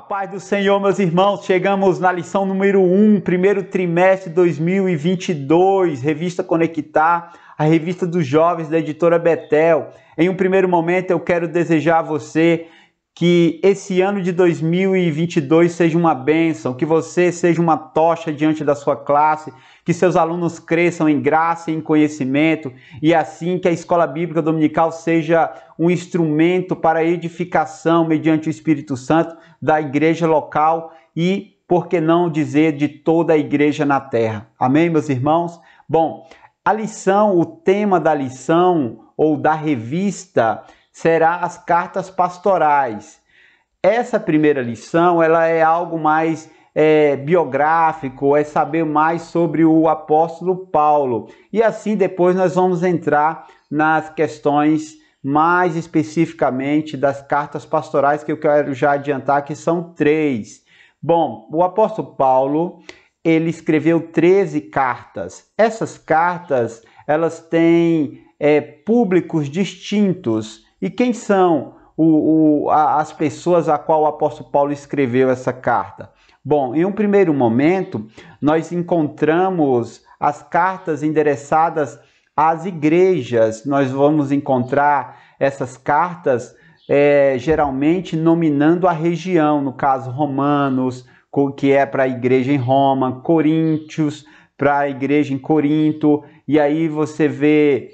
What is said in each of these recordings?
Paz do Senhor, meus irmãos, chegamos na lição número 1, primeiro trimestre de 2022, Revista Conectar, a revista dos jovens da editora Betel. Em um primeiro momento eu quero desejar a você que esse ano de 2022 seja uma bênção, que você seja uma tocha diante da sua classe, que seus alunos cresçam em graça e em conhecimento, e assim que a Escola Bíblica Dominical seja um instrumento para a edificação mediante o Espírito Santo da igreja local e, por que não dizer, de toda a igreja na terra. Amém, meus irmãos? Bom, a lição, o tema da lição ou da revista será as cartas pastorais. Essa primeira lição, ela é algo mais biográfico, é saber mais sobre o apóstolo Paulo. E assim depois nós vamos entrar nas questões mais especificamente das cartas pastorais, que eu quero já adiantar que são 3. Bom, o apóstolo Paulo, ele escreveu 13 cartas. Essas cartas, elas têm públicos distintos. E quem são as pessoas a qual o apóstolo Paulo escreveu essa carta? Bom, em um primeiro momento, nós encontramos as cartas endereçadas às igrejas. Nós vamos encontrar essas cartas geralmente nominando a região, no caso Romanos, que é para a igreja em Roma, Coríntios, para a igreja em Corinto, e aí você vê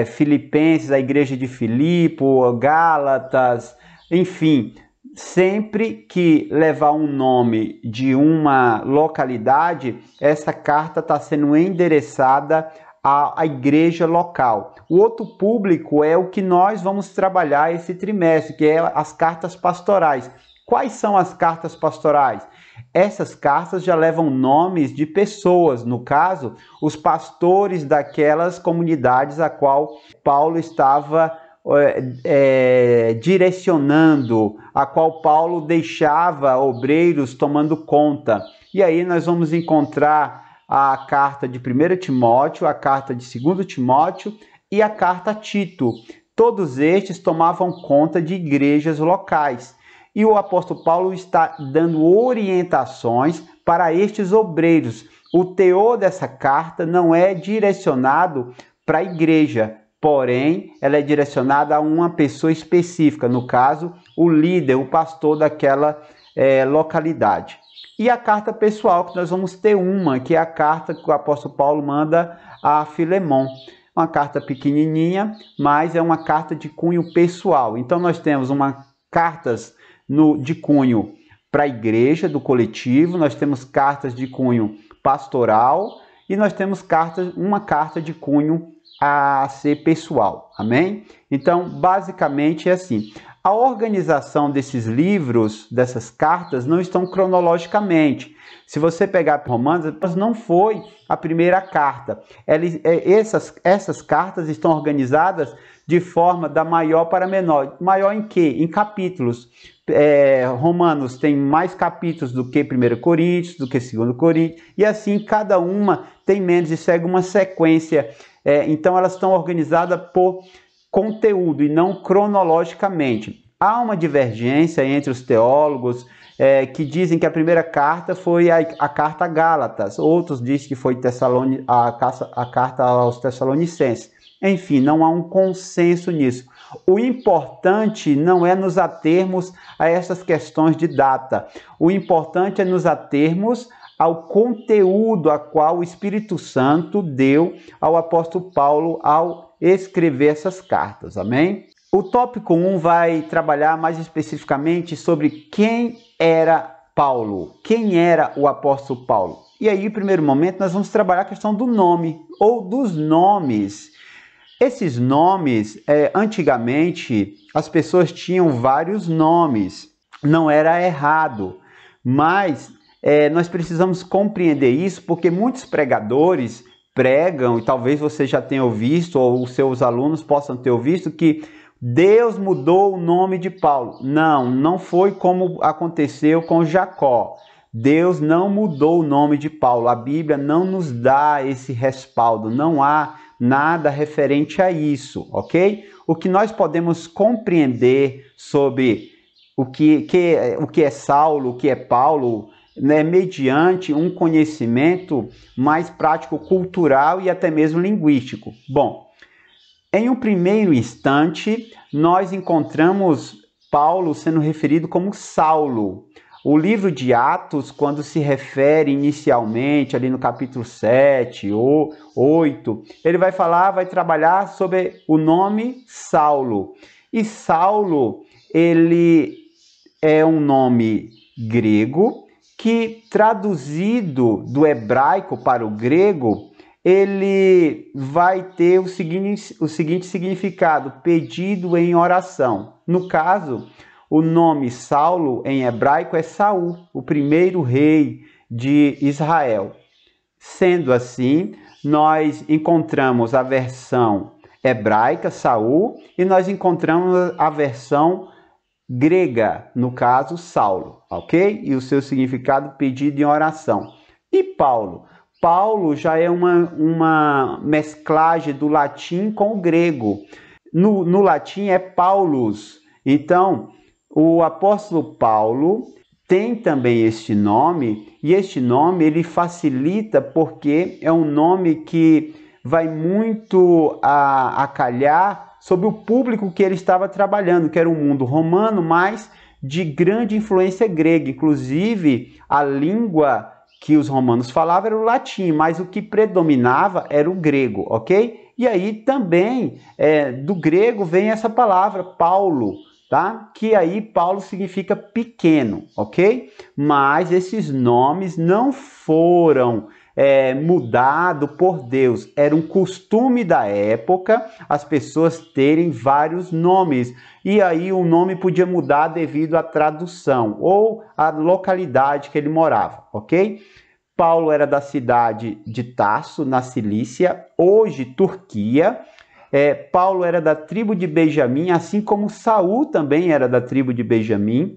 Filipenses, a igreja de Filipo, Gálatas, enfim, sempre que levar um nome de uma localidade, essa carta está sendo endereçada à igreja local. O outro público é o que nós vamos trabalhar esse trimestre, que é as cartas pastorais. Quais são as cartas pastorais? Essas cartas já levam nomes de pessoas, no caso, os pastores daquelas comunidades a qual Paulo estava direcionando, a qual Paulo deixava obreiros tomando conta. E aí nós vamos encontrar a carta de 1 Timóteo, a carta de 2 Timóteo e a carta a Tito. Todos estes tomavam conta de igrejas locais. E o apóstolo Paulo está dando orientações para estes obreiros. O teor dessa carta não é direcionado para a igreja, porém, ela é direcionada a uma pessoa específica, no caso, o líder, o pastor daquela localidade. E a carta pessoal, que nós vamos ter uma, que é a carta que o apóstolo Paulo manda a Filemon. Uma carta pequenininha, mas é uma carta de cunho pessoal. Então, nós temos cartas de cunho para a igreja, do coletivo, nós temos cartas de cunho pastoral e nós temos uma carta de cunho a ser pessoal, amém? Então, basicamente é assim. A organização desses livros, dessas cartas, não estão cronologicamente. Se você pegar Romanos, não foi a primeira carta. Essas cartas estão organizadas de forma da maior para menor. Maior em quê? Em capítulos. Romanos tem mais capítulos do que 1 Coríntios, do que 2 Coríntios, e assim cada uma tem menos e segue uma sequência. Então elas estão organizadas por conteúdo e não cronologicamente. Há uma divergência entre os teólogos que dizem que a primeira carta foi a carta a Gálatas, outros dizem que foi a carta aos Tessalonicenses. Enfim, não há um consenso nisso. O importante não é nos atermos a essas questões de data. O importante é nos atermos ao conteúdo a qual o Espírito Santo deu ao apóstolo Paulo ao escrever essas cartas. Amém? O tópico 1 vai trabalhar mais especificamente sobre quem era Paulo, quem era o apóstolo Paulo. E aí, em primeiro momento, nós vamos trabalhar a questão do nome ou dos nomes. Esses nomes, antigamente, as pessoas tinham vários nomes, não era errado, mas nós precisamos compreender isso porque muitos pregadores pregam, e talvez você já tenha visto, ou os seus alunos possam ter visto, que Deus mudou o nome de Paulo. Não foi como aconteceu com Jacó. Deus não mudou o nome de Paulo. A Bíblia não nos dá esse respaldo, não há nada referente a isso, ok? O que nós podemos compreender sobre o que é Saulo, o que é Paulo, né, mediante um conhecimento mais prático, cultural e até mesmo linguístico. Bom, em um primeiro instante, nós encontramos Paulo sendo referido como Saulo. O livro de Atos, quando se refere inicialmente, ali no capítulo 7 ou 8, ele vai trabalhar sobre o nome Saulo. E Saulo, ele é um nome grego que, traduzido do hebraico para o grego, ele vai ter o seguinte significado: pedido em oração. No caso, o nome Saulo em hebraico é Saul, o primeiro rei de Israel. Sendo assim, nós encontramos a versão hebraica, Saul, e nós encontramos a versão grega, no caso, Saulo, ok? E o seu significado, pedido em oração. E Paulo? Paulo já é uma mesclagem do latim com o grego. No latim é Paulus. Então, o apóstolo Paulo tem também este nome, e este nome ele facilita porque é um nome que vai muito a calhar sobre o público que ele estava trabalhando, que era um mundo romano, mas de grande influência grega. Inclusive, a língua que os romanos falavam era o latim, mas o que predominava era o grego, ok? E aí também do grego vem essa palavra Paulo, tá? Que aí Paulo significa pequeno, ok? Mas esses nomes não foram mudado por Deus. Era um costume da época as pessoas terem vários nomes, e aí o nome podia mudar devido à tradução ou à localidade que ele morava, ok? Paulo era da cidade de Tarso, na Cilícia, hoje Turquia. Paulo era da tribo de Benjamim, assim como Saul também era da tribo de Benjamim.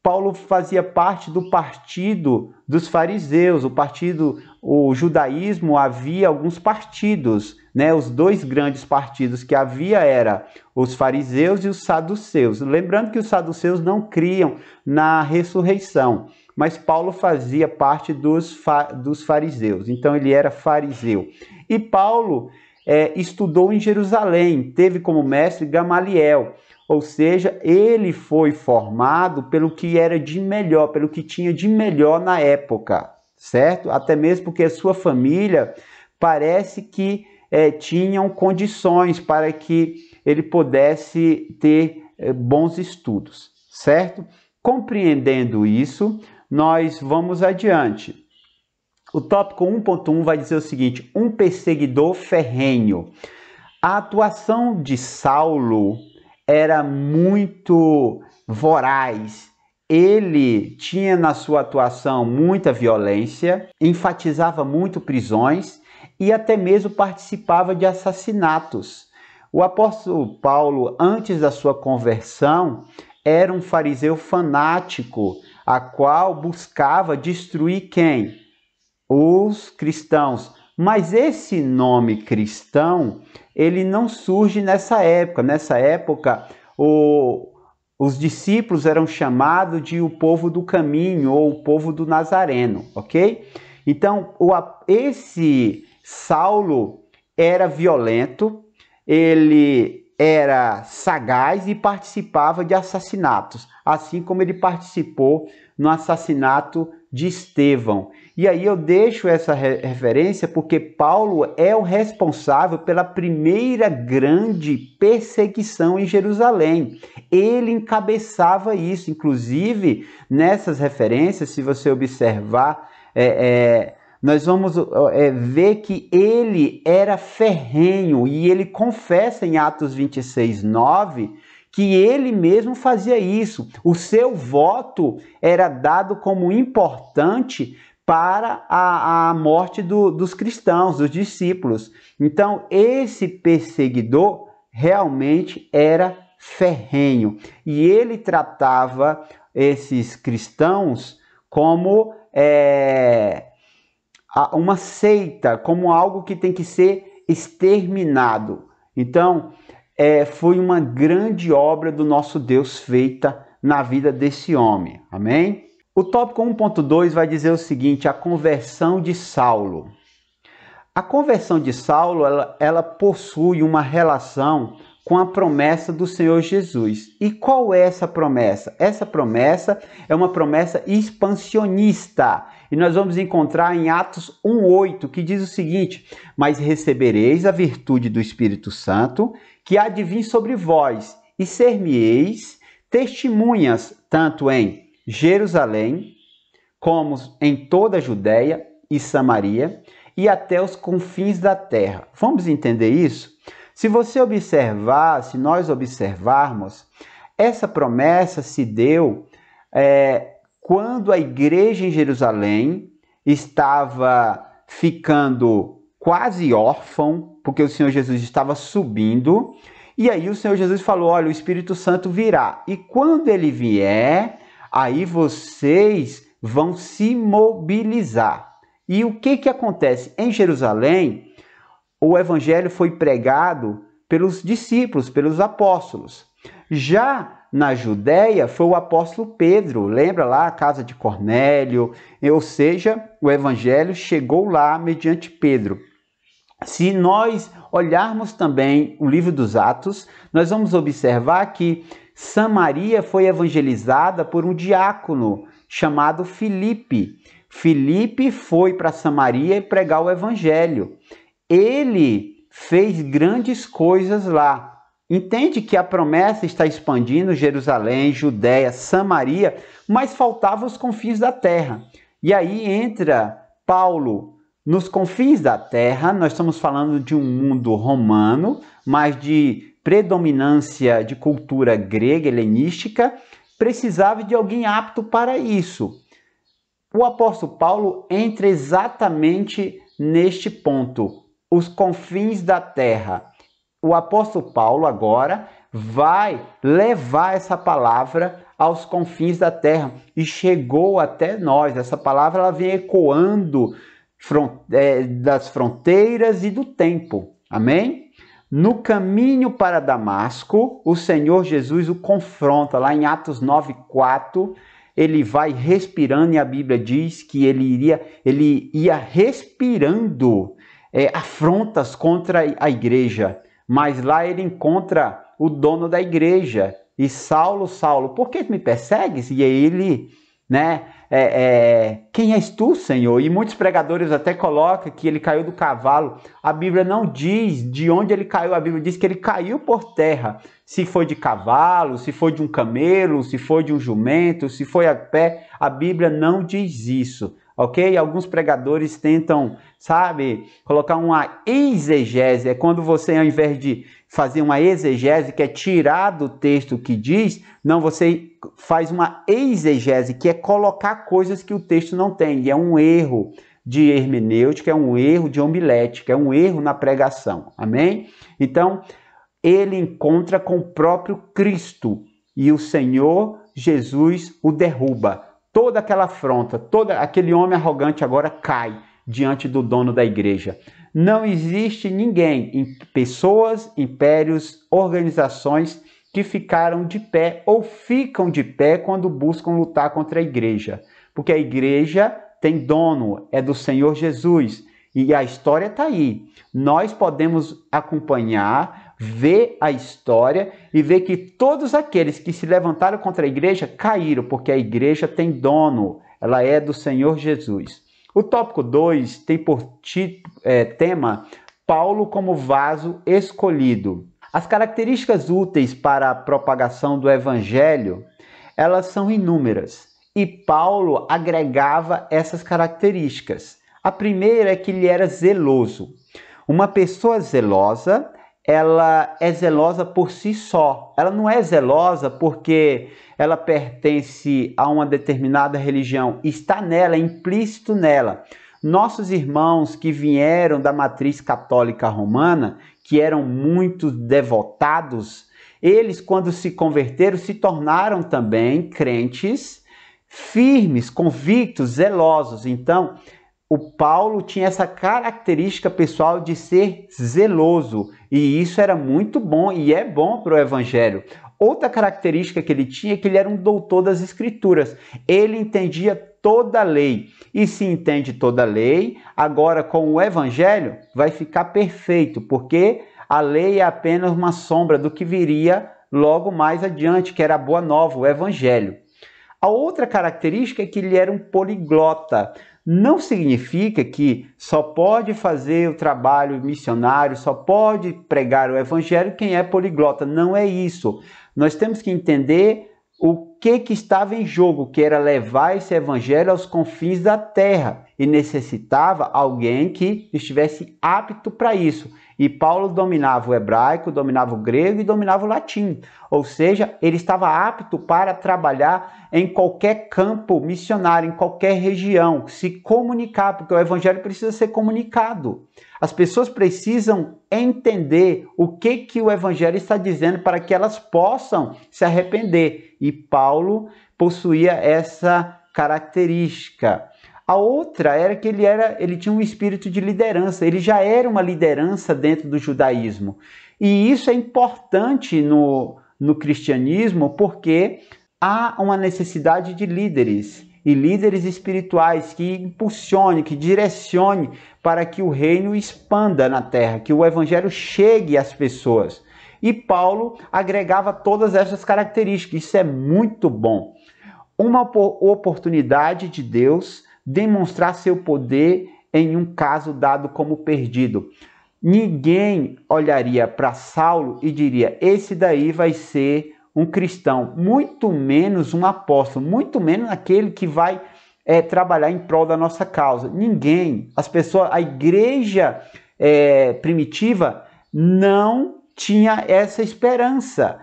Paulo fazia parte do partido dos fariseus, o judaísmo havia alguns partidos, né? Os dois grandes partidos que havia era os fariseus e os saduceus. Lembrando que os saduceus não criam na ressurreição, mas Paulo fazia parte dos fariseus, então ele era fariseu. E Paulo estudou em Jerusalém, teve como mestre Gamaliel. Ou seja, ele foi formado pelo que era de melhor, pelo que tinha de melhor na época, certo? Até mesmo porque a sua família parece que tinham condições para que ele pudesse ter bons estudos, certo? Compreendendo isso, nós vamos adiante. O tópico 1.1 vai dizer o seguinte: um perseguidor ferrenho. A atuação de Saulo era muito voraz. Ele tinha na sua atuação muita violência, enfatizava muito prisões e até mesmo participava de assassinatos. O apóstolo Paulo, antes da sua conversão, era um fariseu fanático, a qual buscava destruir quem? Os cristãos. Mas esse nome cristão, ele não surge nessa época. Nessa época, os discípulos eram chamados de o povo do caminho ou o povo do Nazareno, ok? Então, esse Saulo era violento, ele era sagaz e participava de assassinatos, assim como ele participou no assassinato de Estevão. E aí eu deixo essa referência porque Paulo é o responsável pela primeira grande perseguição em Jerusalém. Ele encabeçava isso. Inclusive, nessas referências, se você observar, nós vamos ver que ele era ferrenho, e ele confessa em Atos 26:9 que ele mesmo fazia isso. O seu voto era dado como importante para a morte dos cristãos, dos discípulos. Então, esse perseguidor realmente era ferrenho, e ele tratava esses cristãos como uma seita, como algo que tem que ser exterminado. Então, foi uma grande obra do nosso Deus feita na vida desse homem. Amém? O tópico 1.2 vai dizer o seguinte: a conversão de Saulo. A conversão de Saulo, ela possui uma relação com a promessa do Senhor Jesus. E qual é essa promessa? Essa promessa é uma promessa expansionista. E nós vamos encontrar em Atos 1:8, que diz o seguinte: mas recebereis a virtude do Espírito Santo, que há de vir sobre vós, e ser-me-eis testemunhas, tanto em Jerusalém, como em toda a Judéia e Samaria, e até os confins da terra. Vamos entender isso? Se você observar, se nós observarmos, essa promessa se deu quando a igreja em Jerusalém estava ficando quase órfã, porque o Senhor Jesus estava subindo, e aí o Senhor Jesus falou: olha, o Espírito Santo virá, e quando ele vier, aí vocês vão se mobilizar. E o que acontece? Em Jerusalém, o evangelho foi pregado pelos discípulos, pelos apóstolos. Já na Judéia, foi o apóstolo Pedro, lembra lá a casa de Cornélio? Ou seja, o evangelho chegou lá mediante Pedro. Se nós olharmos também o livro dos Atos, nós vamos observar que Samaria foi evangelizada por um diácono chamado Filipe. Filipe foi para Samaria pregar o evangelho. Ele fez grandes coisas lá. Entende que a promessa está expandindo Jerusalém, Judéia, Samaria, mas faltavam os confins da terra. E aí entra Paulo nos confins da terra. Nós estamos falando de um mundo romano, mas de predominância de cultura grega, helenística. Precisava de alguém apto para isso. O apóstolo Paulo entra exatamente neste ponto, os confins da terra. O apóstolo Paulo agora vai levar essa palavra aos confins da terra e chegou até nós. Essa palavra ela vem ecoando das fronteiras e do tempo. Amém? No caminho para Damasco, o Senhor Jesus o confronta. Lá em Atos 9:4, ele vai respirando e a Bíblia diz que ele ia respirando afrontas contra a igreja. Mas lá ele encontra o dono da igreja. E Saulo, Saulo, por que me persegues? E aí ele, quem és tu, Senhor? E muitos pregadores até colocam que ele caiu do cavalo. A Bíblia não diz de onde ele caiu, a Bíblia diz que ele caiu por terra. Se foi de cavalo, se foi de um camelo, se foi de um jumento, se foi a pé, a Bíblia não diz isso. Ok? Alguns pregadores tentam, colocar uma exegese. É quando você, ao invés de fazer uma exegese, que é tirar do texto que diz, não, você faz uma exegese, que é colocar coisas que o texto não tem. E é um erro de hermenêutica, é um erro de homilética, é um erro na pregação. Amém? Então, ele encontra com o próprio Cristo e o Senhor Jesus o derruba. Toda aquela afronta, todo aquele homem arrogante agora cai diante do dono da igreja. Não existe ninguém, pessoas, impérios, organizações que ficaram de pé ou ficam de pé quando buscam lutar contra a igreja. Porque a igreja tem dono, é do Senhor Jesus. E a história está aí. Nós podemos acompanhar, ver a história e ver que todos aqueles que se levantaram contra a igreja caíram, porque a igreja tem dono, ela é do Senhor Jesus. O tópico 2 tem por tema Paulo como vaso escolhido. As características úteis para a propagação do evangelho, elas são inúmeras. E Paulo agregava essas características. A primeira é que ele era zeloso. Uma pessoa zelosa, ela é zelosa por si só. Ela não é zelosa porque ela pertence a uma determinada religião. Está nela, é implícito nela. Nossos irmãos que vieram da matriz católica romana, que eram muito devotados, eles, quando se converteram, se tornaram também crentes firmes, convictos, zelosos. Então, o Paulo tinha essa característica pessoal de ser zeloso, e isso era muito bom e é bom para o evangelho. Outra característica que ele tinha é que ele era um doutor das Escrituras. Ele entendia toda a lei. E se entende toda a lei, agora com o Evangelho vai ficar perfeito, porque a lei é apenas uma sombra do que viria logo mais adiante, que era a Boa Nova, o Evangelho. A outra característica é que ele era um poliglota. Não significa que só pode fazer o trabalho missionário, só pode pregar o Evangelho quem é poliglota. Não é isso. Nós temos que entender o que estava em jogo, que era levar esse Evangelho aos confins da terra. E necessitava alguém que estivesse apto para isso. E Paulo dominava o hebraico, dominava o grego e dominava o latim. Ou seja, ele estava apto para trabalhar em qualquer campo missionário, em qualquer região, se comunicar, porque o evangelho precisa ser comunicado. As pessoas precisam entender o que o evangelho está dizendo para que elas possam se arrepender. E Paulo possuía essa característica. A outra era que ele tinha um espírito de liderança, ele já era uma liderança dentro do judaísmo. E isso é importante no cristianismo porque há uma necessidade de líderes, e líderes espirituais que impulsione, que direcione para que o reino expanda na terra, que o evangelho chegue às pessoas. E Paulo agregava todas essas características, isso é muito bom. Uma oportunidade de Deus demonstrar seu poder em um caso dado como perdido. Ninguém olharia para Saulo e diria, esse daí vai ser um cristão, muito menos um apóstolo, muito menos aquele que vai trabalhar em prol da nossa causa. Ninguém, as pessoas, a igreja primitiva não tinha essa esperança.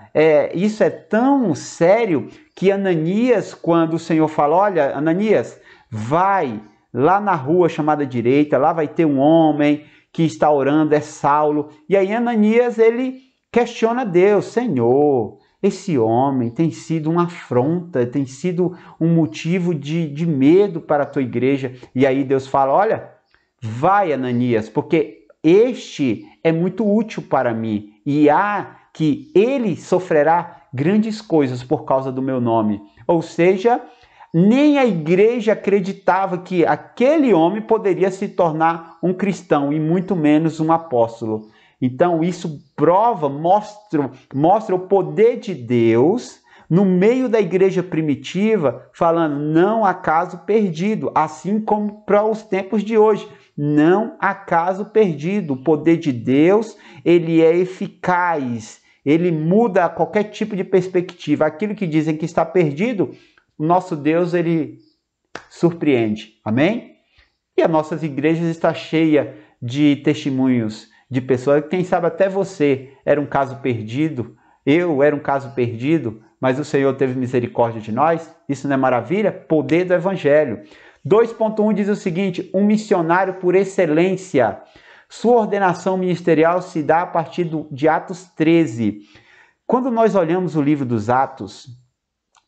Isso é tão sério que Ananias, quando o Senhor fala, olha, Ananias, vai lá na rua chamada direita, lá vai ter um homem que está orando, é Saulo. E aí Ananias, ele questiona Deus, Senhor, esse homem tem sido uma afronta, tem sido um motivo de medo para a tua igreja. E aí Deus fala, olha, vai Ananias, porque este é muito útil para mim e há que ele sofrerá grandes coisas por causa do meu nome. Ou seja, nem a igreja acreditava que aquele homem poderia se tornar um cristão e muito menos um apóstolo. Então isso mostra o poder de Deus no meio da igreja primitiva, falando não há caso perdido, assim como para os tempos de hoje. Não há caso perdido. O poder de Deus, ele é eficaz, ele muda qualquer tipo de perspectiva. Aquilo que dizem que está perdido, o nosso Deus, ele surpreende. Amém? E as nossas igrejas estão cheias de testemunhos de pessoas, quem sabe até você era um caso perdido, eu era um caso perdido, mas o Senhor teve misericórdia de nós. Isso não é maravilha? Poder do Evangelho. 2.1 diz o seguinte, um missionário por excelência. Sua ordenação ministerial se dá a partir de Atos 13. Quando nós olhamos o livro dos Atos,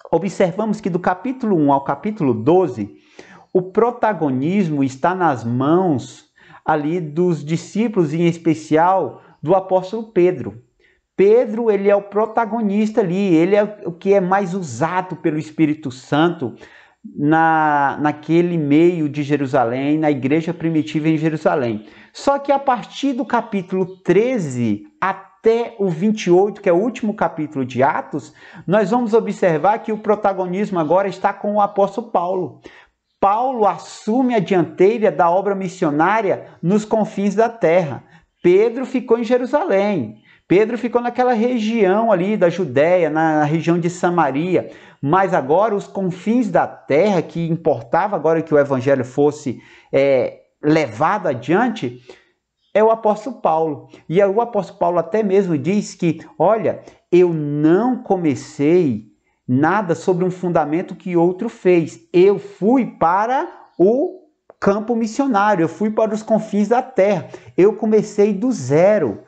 observamos que do capítulo 1 ao capítulo 12, o protagonismo está nas mãos ali dos discípulos, em especial do apóstolo Pedro. Pedro, ele é o protagonista ali, ele é o que é mais usado pelo Espírito Santo naquele meio de Jerusalém, na igreja primitiva em Jerusalém. Só que a partir do capítulo 13 até o 28, que é o último capítulo de Atos, nós vamos observar que o protagonismo agora está com o apóstolo Paulo. Paulo assume a dianteira da obra missionária nos confins da terra. Pedro ficou em Jerusalém. Pedro ficou naquela região ali da Judéia, na região de Samaria. Mas agora os confins da terra, que importava agora que o evangelho fosse levado adiante, é o apóstolo Paulo. E o apóstolo Paulo até mesmo diz que, olha, eu não comecei nada sobre um fundamento que outro fez. Eu fui para o campo missionário, eu fui para os confins da terra. Eu comecei do zero.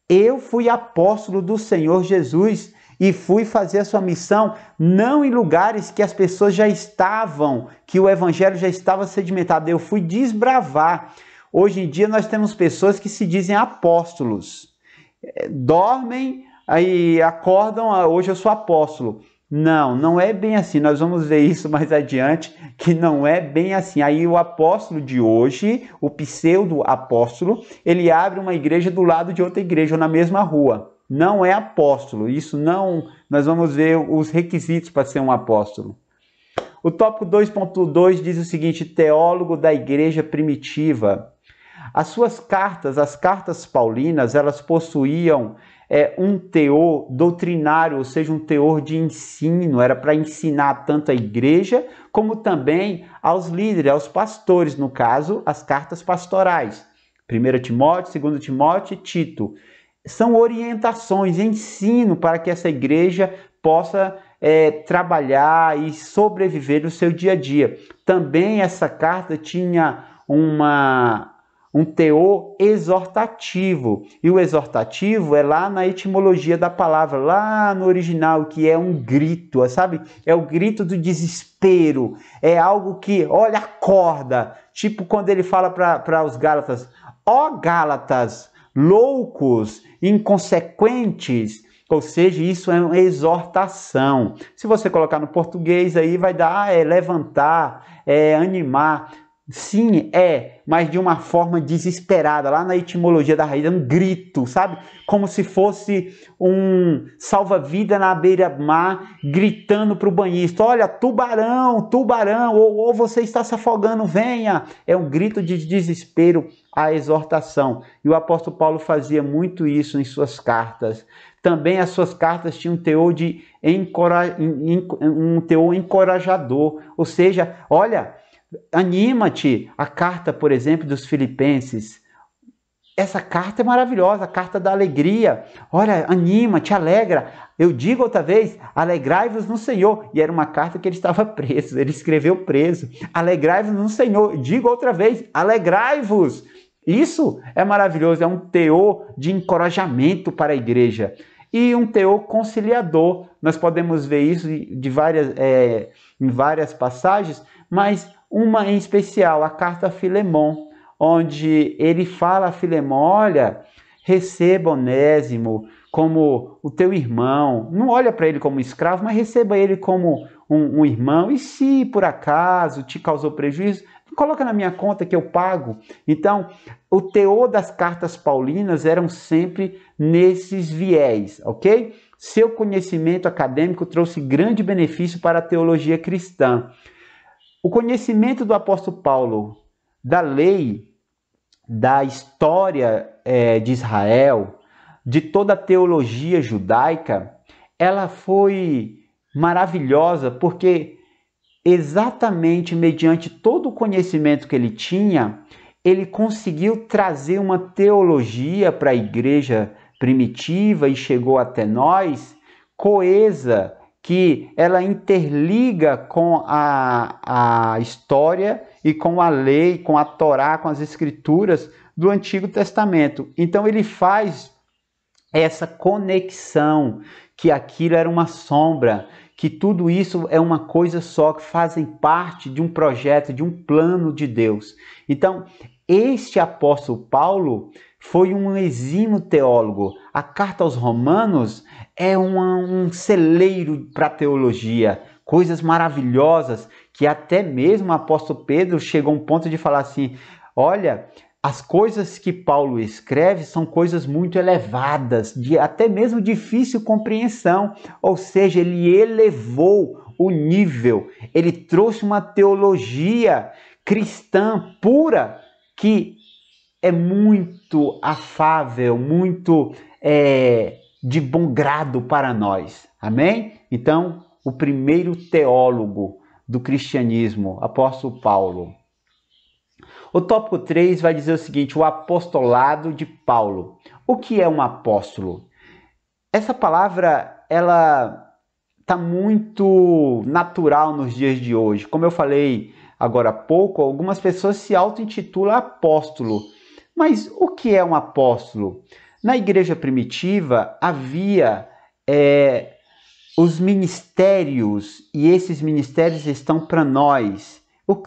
Eu fui apóstolo do Senhor Jesus e fui fazer a sua missão não em lugares que as pessoas já estavam, que o evangelho já estava sedimentado. Eu fui desbravar. Hoje em dia nós temos pessoas que se dizem apóstolos. Dormem aí acordam, hoje eu sou apóstolo. Não, não é bem assim. Nós vamos ver isso mais adiante, que não é bem assim. Aí o apóstolo de hoje, o pseudo-apóstolo, ele abre uma igreja do lado de outra igreja, ou na mesma rua. Não é apóstolo. Isso não... Nós vamos ver os requisitos para ser um apóstolo. O tópico 2.2 diz o seguinte: teólogo da igreja primitiva. As suas cartas, as cartas paulinas, elas possuíam um teor doutrinário, ou seja, um teor de ensino. Era para ensinar tanto a igreja, como também aos líderes, aos pastores, no caso, as cartas pastorais. 1 Timóteo, 2 Timóteo e Tito. São orientações, ensino para que essa igreja possa trabalhar e sobreviver no seu dia a dia. Também essa carta tinha um teor exortativo. E o exortativo é lá na etimologia da palavra, lá no original, que é um grito, sabe? É o grito do desespero. É algo que, olha, acorda. Tipo quando ele fala para os Gálatas: ó Gálatas, loucos, inconsequentes. Ou seja, isso é uma exortação. Se você colocar no português aí, vai dar levantar, animar. Sim, mas de uma forma desesperada, lá na etimologia da raiz, é um grito, sabe? Como se fosse um salva-vida na beira-mar, gritando para o banhista: olha, tubarão, tubarão, ou você está se afogando, venha. É um grito de desespero, a exortação. E o apóstolo Paulo fazia muito isso em suas cartas. Também as suas cartas tinham um teor um teor encorajador, ou seja, olha, anima-te. A carta, por exemplo, dos Filipenses, essa carta é maravilhosa, a carta da alegria. Olha, anima-te, alegra. Eu digo outra vez, alegrai-vos no Senhor. E era uma carta que ele estava preso, ele escreveu preso. Alegrai-vos no Senhor. Digo outra vez, alegrai-vos. Isso é maravilhoso, é um teor de encorajamento para a igreja. E um teor conciliador. Nós podemos ver isso em várias passagens, mas uma em especial, a carta a Filemon, onde ele fala a Filemon: olha, receba Onésimo como o teu irmão. Não olha para ele como escravo, mas receba ele como um irmão. E se por acaso te causou prejuízo, coloca na minha conta que eu pago. Então, o teor das cartas paulinas eram sempre nesses viés, ok? Seu conhecimento acadêmico trouxe grande benefício para a teologia cristã. O conhecimento do apóstolo Paulo da lei, da história de Israel, de toda a teologia judaica, ela foi maravilhosa, porque exatamente mediante todo o conhecimento que ele tinha, ele conseguiu trazer uma teologia para a igreja primitiva e chegou até nós, coesa, que ela interliga com a história e com a lei, com a Torá, com as escrituras do Antigo Testamento. Então ele faz essa conexão, que aquilo era uma sombra, que tudo isso é uma coisa só, que fazem parte de um projeto, de um plano de Deus. Então, este apóstolo Paulo foi um exímio teólogo. A carta aos Romanos é um celeiro para a teologia, coisas maravilhosas, que até mesmo o apóstolo Pedro chegou a um ponto de falar assim: olha, as coisas que Paulo escreve são coisas muito elevadas, de até mesmo difícil compreensão. Ou seja, ele elevou o nível, ele trouxe uma teologia cristã pura, que é muito afável, muito de bom grado para nós. Amém? Então, o primeiro teólogo do cristianismo, apóstolo Paulo. O tópico 3 vai dizer o seguinte: o apostolado de Paulo. O que é um apóstolo? Essa palavra, ela está muito natural nos dias de hoje. Como eu falei agora há pouco, algumas pessoas se auto-intitulam apóstolo. Mas o que é um apóstolo? Na igreja primitiva havia os ministérios, e esses ministérios estão para nós.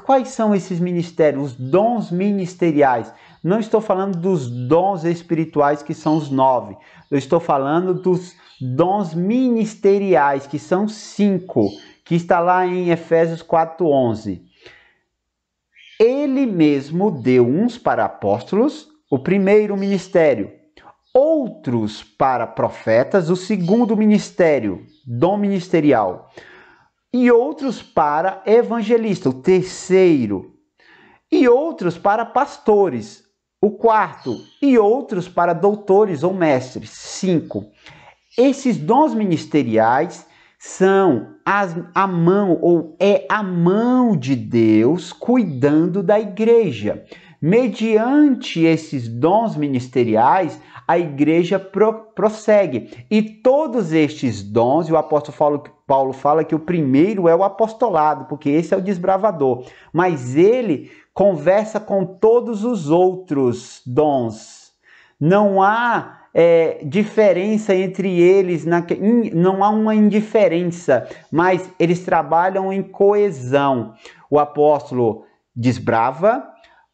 Quais são esses ministérios? Os dons ministeriais. Não estou falando dos dons espirituais, que são os 9. Eu estou falando dos dons ministeriais, que são 5, que está lá em Efésios 4:11. Ele mesmo deu uns para apóstolos, o primeiro ministério, outros para profetas, o segundo ministério, dom ministerial, e outros para evangelista, o terceiro, e outros para pastores, o quarto, e outros para doutores ou mestres, 5. Esses dons ministeriais são a mão, ou é a mão de Deus cuidando da igreja. Mediante esses dons ministeriais, a igreja prossegue. E todos estes dons, e o apóstolo Paulo fala que o primeiro é o apostolado, porque esse é o desbravador. Mas ele conversa com todos os outros dons. Não há diferença entre eles, não há uma indiferença, mas eles trabalham em coesão. O apóstolo desbrava,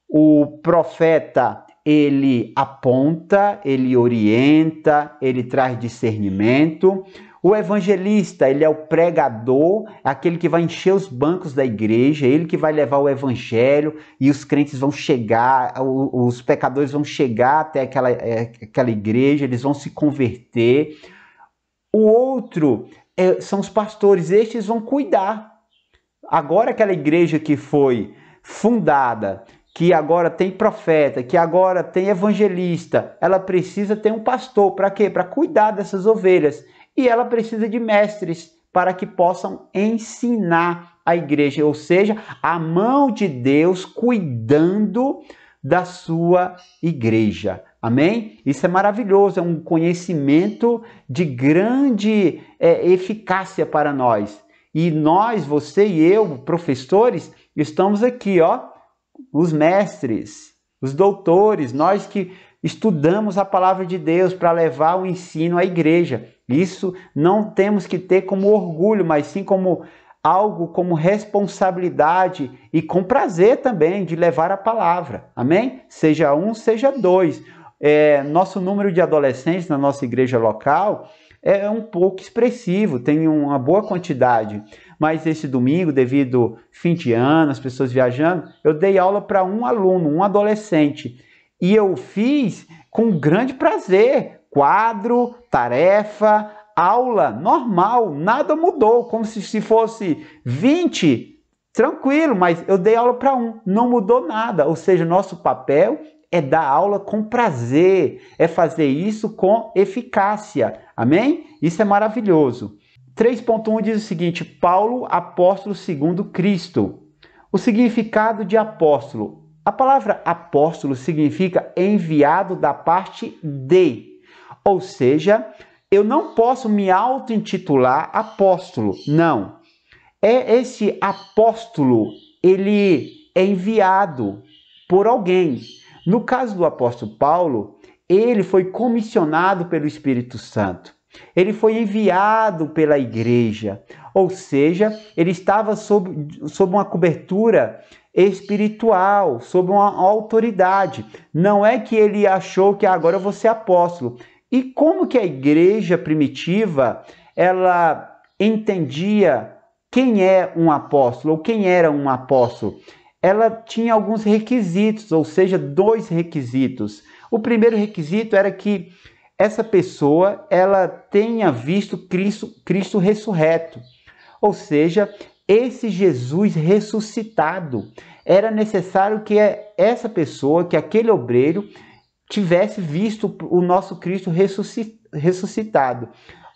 o profeta ele aponta, ele orienta, ele traz discernimento. O evangelista, ele é o pregador, aquele que vai encher os bancos da igreja, ele que vai levar o evangelho e os crentes vão chegar, os pecadores vão chegar até aquela igreja, eles vão se converter. O outro são os pastores, estes vão cuidar. Agora aquela igreja que foi fundada, que agora tem profeta, que agora tem evangelista, ela precisa ter um pastor, para quê? Para cuidar dessas ovelhas. E ela precisa de mestres para que possam ensinar a igreja, ou seja, a mão de Deus cuidando da sua igreja. Amém? Isso é maravilhoso, é um conhecimento de grande eficácia para nós. E nós, você e eu, professores, estamos aqui, os mestres, os doutores, nós que estudamos a palavra de Deus para levar o ensino à igreja. Isso não temos que ter como orgulho, mas sim como algo, como responsabilidade e com prazer também de levar a palavra. Amém? Seja um, seja dois. Nosso número de adolescentes na nossa igreja local é um pouco expressivo, tem uma boa quantidade. Mas esse domingo, devido fim de ano, as pessoas viajando, eu dei aula para um aluno, um adolescente. E eu fiz com grande prazer. Quadro, tarefa, aula, normal, nada mudou, como se fosse 20, tranquilo, mas eu dei aula para um, não mudou nada. Ou seja, nosso papel é dar aula com prazer, é fazer isso com eficácia. Amém? Isso é maravilhoso. 3.1 diz o seguinte: Paulo, apóstolo segundo Cristo. O significado de apóstolo. A palavra apóstolo significa enviado da parte de. Ou seja, eu não posso me auto-intitular apóstolo. Não. Esse apóstolo, ele é enviado por alguém. No caso do apóstolo Paulo, ele foi comissionado pelo Espírito Santo. Ele foi enviado pela igreja, ou seja, ele estava sob uma cobertura espiritual, sob uma autoridade. Não é que ele achou que agora eu vou ser apóstolo. E como que a igreja primitiva, ela entendia quem é um apóstolo, ou quem era um apóstolo? Ela tinha alguns requisitos, ou seja, 2 requisitos. O primeiro requisito era que essa pessoa ela tenha visto Cristo ressurreto, ou seja, esse Jesus ressuscitado. Era necessário que essa pessoa, que aquele obreiro, tivesse visto o nosso Cristo ressuscitado.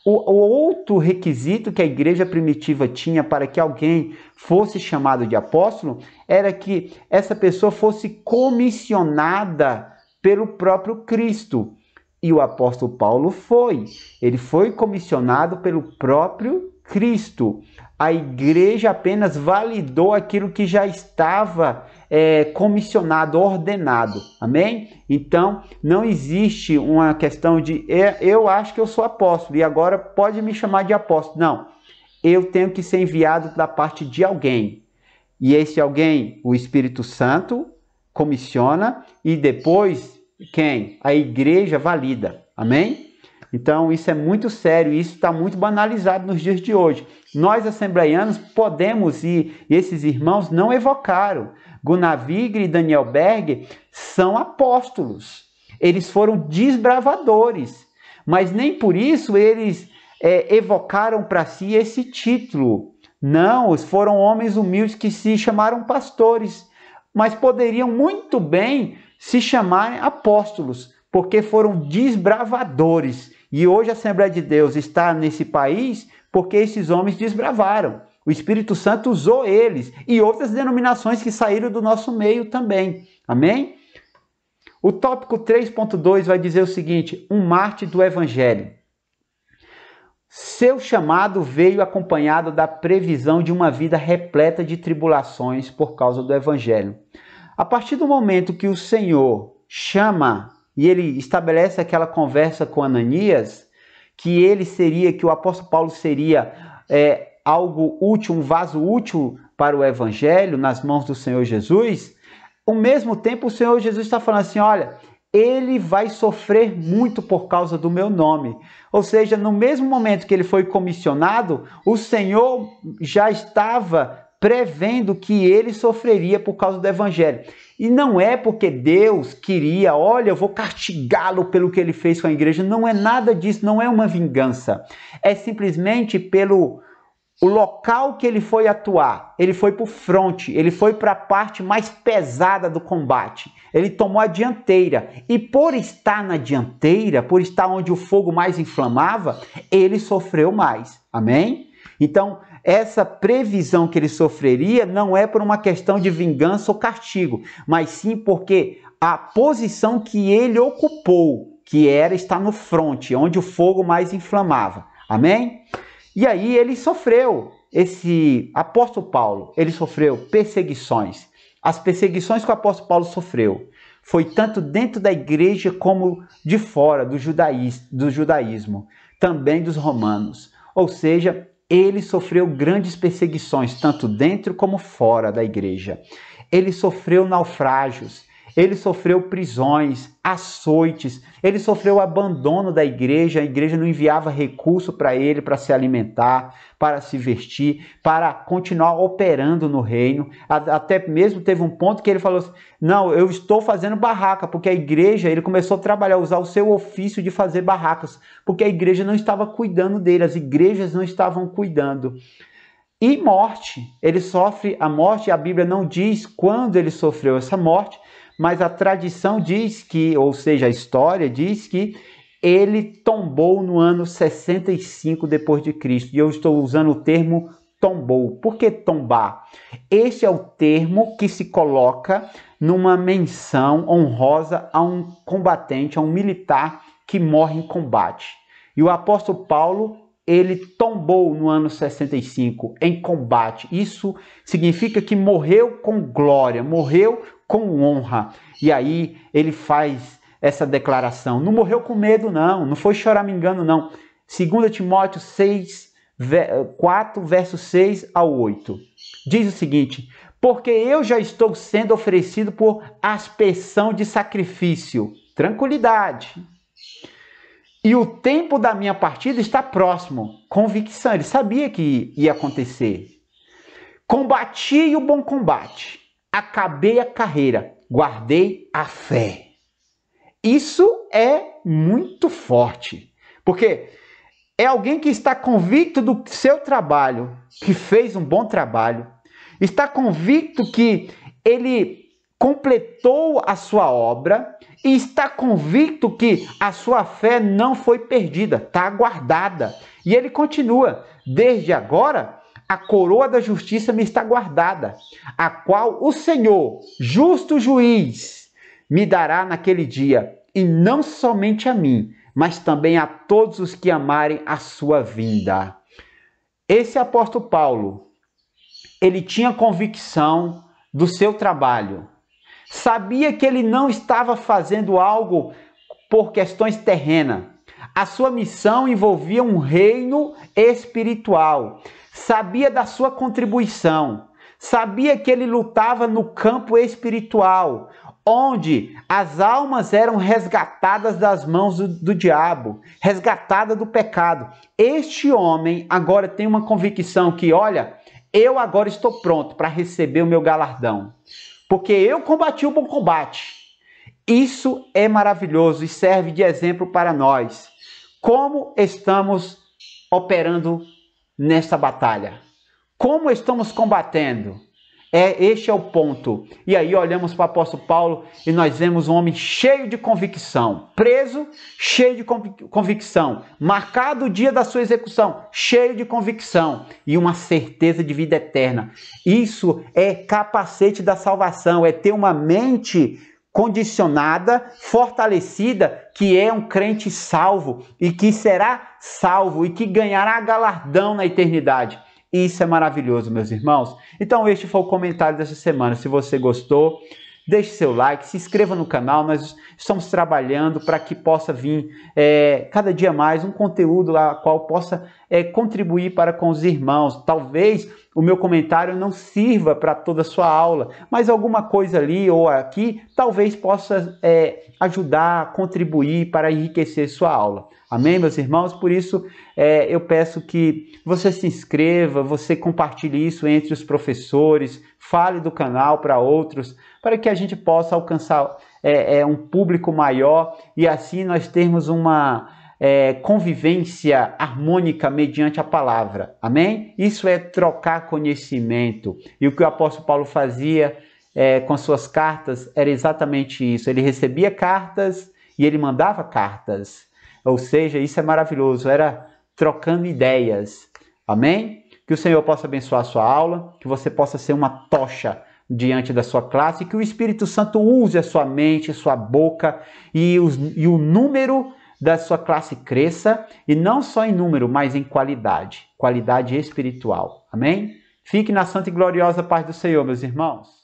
O outro requisito que a igreja primitiva tinha para que alguém fosse chamado de apóstolo era que essa pessoa fosse comissionada pelo próprio Cristo. E o apóstolo Paulo foi. Ele foi comissionado pelo próprio Cristo. A igreja apenas validou aquilo que já estava comissionado, ordenado. Amém? Então, não existe uma questão de eu acho que eu sou apóstolo e agora pode me chamar de apóstolo. Não. Eu tenho que ser enviado da parte de alguém. E esse alguém, o Espírito Santo, comissiona e depois quem? A igreja valida. Amém? Então isso é muito sério, isso está muito banalizado nos dias de hoje. Nós assembleianos podemos, e esses irmãos não evocaram. Gunnar Wigner e Daniel Berg são apóstolos, eles foram desbravadores, mas nem por isso eles evocaram para si esse título. Não, foram homens humildes que se chamaram pastores, mas poderiam muito bem se chamarem apóstolos, porque foram desbravadores. E hoje a Assembleia de Deus está nesse país porque esses homens desbravaram. O Espírito Santo usou eles e outras denominações que saíram do nosso meio também. Amém? O tópico 3.2 vai dizer o seguinte: um mártir do Evangelho. Seu chamado veio acompanhado da previsão de uma vida repleta de tribulações por causa do Evangelho. A partir do momento que o Senhor chama e ele estabelece aquela conversa com Ananias, que o apóstolo Paulo seria algo útil, um vaso útil para o Evangelho nas mãos do Senhor Jesus, ao mesmo tempo o Senhor Jesus está falando assim: olha, ele vai sofrer muito por causa do meu nome. Ou seja, no mesmo momento que ele foi comissionado, o Senhor já estava prevendo que ele sofreria por causa do Evangelho. E não é porque Deus queria, olha, eu vou castigá-lo pelo que ele fez com a igreja. Não é nada disso, não é uma vingança. É simplesmente pelo o local que ele foi atuar. Ele foi para o fronte, ele foi para a parte mais pesada do combate. Ele tomou a dianteira. E por estar na dianteira, por estar onde o fogo mais inflamava, ele sofreu mais. Amém? Então, essa previsão que ele sofreria não é por uma questão de vingança ou castigo, mas sim porque a posição que ele ocupou, que era estar no fronte, onde o fogo mais inflamava. Amém? E aí ele sofreu, esse apóstolo Paulo, ele sofreu perseguições. As perseguições que o apóstolo Paulo sofreu foi tanto dentro da igreja como de fora do judaísmo, também dos romanos. Ou seja, ele sofreu grandes perseguições, tanto dentro como fora da igreja. Ele sofreu naufrágios, ele sofreu prisões, açoites, ele sofreu o abandono da igreja, a igreja não enviava recurso para ele, para se alimentar, para se vestir, para continuar operando no reino. Até mesmo teve um ponto que ele falou assim: não, eu estou fazendo barraca, porque a igreja, ele começou a trabalhar, usar o seu ofício de fazer barracas, porque a igreja não estava cuidando dele, as igrejas não estavam cuidando. E morte, ele sofre a morte, a Bíblia não diz quando ele sofreu essa morte, mas a tradição diz que, ou seja, a história diz que ele tombou no ano 65 depois de Cristo. E eu estou usando o termo tombou. Por que tombar? Este é o termo que se coloca numa menção honrosa a um combatente, a um militar que morre em combate. E o apóstolo Paulo, ele tombou no ano 65 em combate. Isso significa que morreu com glória, morreu com honra. E aí ele faz essa declaração. Não morreu com medo, não foi choramingando, não. 2 Timóteo 4, versos 6 ao 8. Diz o seguinte: porque eu já estou sendo oferecido por aspersão de sacrifício. Tranquilidade. E o tempo da minha partida está próximo. Convicção. Ele sabia que ia acontecer. Combati o bom combate. Acabei a carreira. Guardei a fé. Isso é muito forte. Porque é alguém que está convicto do seu trabalho, que fez um bom trabalho. Está convicto que ele completou a sua obra e está convicto que a sua fé não foi perdida, está guardada. E ele continua: desde agora a coroa da justiça me está guardada, a qual o Senhor, justo juiz, me dará naquele dia, e não somente a mim, mas também a todos os que amarem a sua vinda. Esse apóstolo Paulo, ele tinha convicção do seu trabalho. Sabia que ele não estava fazendo algo por questões terrenas. A sua missão envolvia um reino espiritual. Sabia da sua contribuição. Sabia que ele lutava no campo espiritual, onde as almas eram resgatadas das mãos do diabo, resgatadas do pecado. Este homem agora tem uma convicção que, olha, eu agora estou pronto para receber o meu galardão, porque eu combati o bom combate. Isso é maravilhoso e serve de exemplo para nós. Como estamos operando nesta batalha? Como estamos combatendo? Este é o ponto. E aí olhamos para o apóstolo Paulo e nós vemos um homem cheio de convicção, preso, cheio de convicção, marcado o dia da sua execução, cheio de convicção e uma certeza de vida eterna. Isso é capacete da salvação, é ter uma mente condicionada, fortalecida, que é um crente salvo e que será salvo e que ganhará galardão na eternidade. Isso é maravilhoso, meus irmãos. Então, este foi o comentário dessa semana. Se você gostou, deixe seu like, se inscreva no canal. Nós estamos trabalhando para que possa vir cada dia mais um conteúdo a qual possa contribuir para com os irmãos. Talvez o meu comentário não sirva para toda a sua aula, mas alguma coisa ali ou aqui talvez possa ajudar, contribuir para enriquecer sua aula. Amém, meus irmãos? Por isso, eu peço que você se inscreva, você compartilhe isso entre os professores, fale do canal para outros, para que a gente possa alcançar um público maior e assim nós termos uma convivência harmônica mediante a palavra. Amém? Isso é trocar conhecimento. E o que o apóstolo Paulo fazia com suas cartas era exatamente isso. Ele recebia cartas e ele mandava cartas. Ou seja, isso é maravilhoso, era trocando ideias. Amém? Que o Senhor possa abençoar a sua aula, que você possa ser uma tocha diante da sua classe, que o Espírito Santo use a sua mente, sua boca e o número da sua classe cresça, e não só em número, mas em qualidade espiritual. Amém? Fique na santa e gloriosa paz do Senhor, meus irmãos.